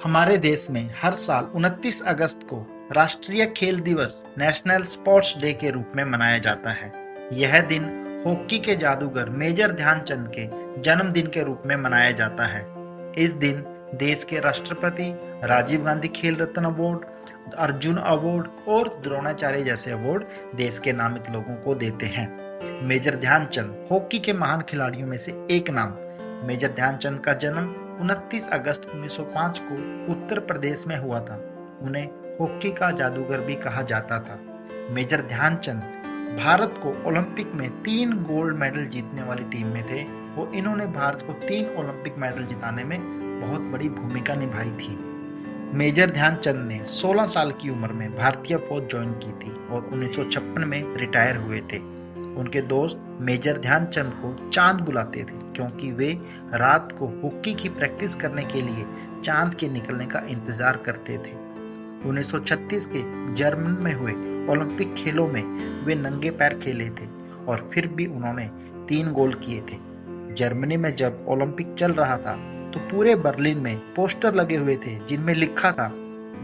हमारे देश में हर साल 29 अगस्त को राष्ट्रीय खेल दिवस नेशनल स्पोर्ट्स डे के रूप में मनाया जाता है। यह दिन हॉकी के जादूगर मेजर ध्यानचंद के जन्मदिन के रूप में मनाया जाता है। इस दिन देश के राष्ट्रपति राजीव गांधी खेल रत्न अवार्ड, अर्जुन अवार्ड और द्रोणाचार्य जैसे अवार्ड देश के नामित लोगों को देते हैं। मेजर ध्यानचंद हॉकी के महान खिलाड़ियों में से एक नाम। मेजर ध्यानचंद का जन्म 29 अगस्त 1905 को उत्तर प्रदेश में हुआ था। उन्हें हॉकी का जादूगर भी कहा जाता था। मेजर ध्यानचंद भारत को ओलंपिक में 3 गोल्ड मेडल जीतने वाली टीम में थे और इन्होंने भारत को 3 ओलंपिक मेडल जिताने में बहुत बड़ी भूमिका निभाई थी। मेजर ध्यानचंद ने 16 साल की उम्र में भारतीय फौज ज्वाइन की थी और 1956 में रिटायर हुए थे। उनके दोस्त मेजर ध्यानचंद को चांद बुलाते थे क्योंकि वे रात को हॉकी की प्रैक्टिस करने के लिए चांद के निकलने का इंतजार करते थे। 1936 के जर्मनी में हुए ओलंपिक खेलों में वे नंगे पैर खेले थे और फिर भी उन्होंने 3 गोल किए थे। जर्मनी में जब ओलंपिक चल रहा था तो पूरे बर्लिन में पोस्टर लगे हुए थे जिनमें लिखा था,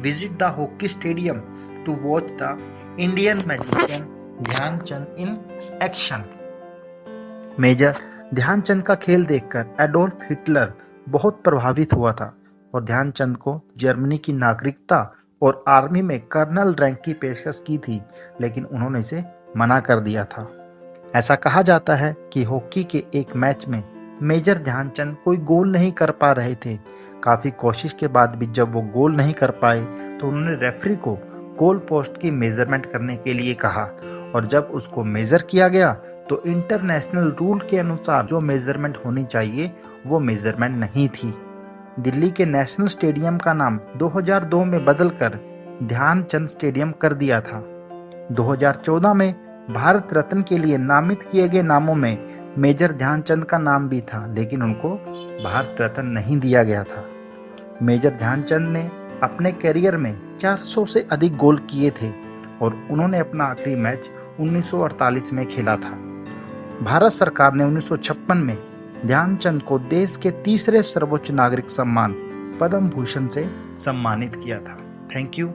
visit the hockey stadium to watch the Indian magician Dhyanchand in action. Major Dhyanchand का खेल देखकर एडोल्फ हिटलर बहुत प्रभावित हुआ था और ध्यानचंद को जर्मनी की नागरिकता और आर्मी में कर्नल रैंक की पेशकश की थी, लेकिन उन्होंने इसे मना कर दिया था। ऐसा कहा जाता है कि हॉकी के एक मैच में मेजर ध्यानचंद कोई गोल नहीं कर पा रहे थे। काफी कोशिश के बाद भी जब वो गोल नहीं कर पाए तो उन्होंने रेफरी को गोल पोस्ट की मेजरमेंट करने के लिए कहा और जब उसको मेजर किया गया तो इंटरनेशनल रूल के अनुसार जो मेजरमेंट होनी चाहिए वो मेजरमेंट नहीं थी। दिल्ली के नेशनल स्टेडियम का नाम 2002 में बदलकर ध्यानचंद स्टेडियम कर दिया था। 2014 में भारत रत्न के लिए नामित किए गए नामों में मेजर ध्यानचंद का नाम भी था, लेकिन उनको भारत रत्न नहीं दिया गया था। मेजर ध्यानचंद ने अपने करियर में 400 से अधिक गोल किए थे और उन्होंने अपना आखिरी मैच 1948 में खेला था। भारत सरकार ने 1956 में ध्यानचंद को देश के तीसरे सर्वोच्च नागरिक सम्मान पद्म भूषण से सम्मानित किया था। Thank you.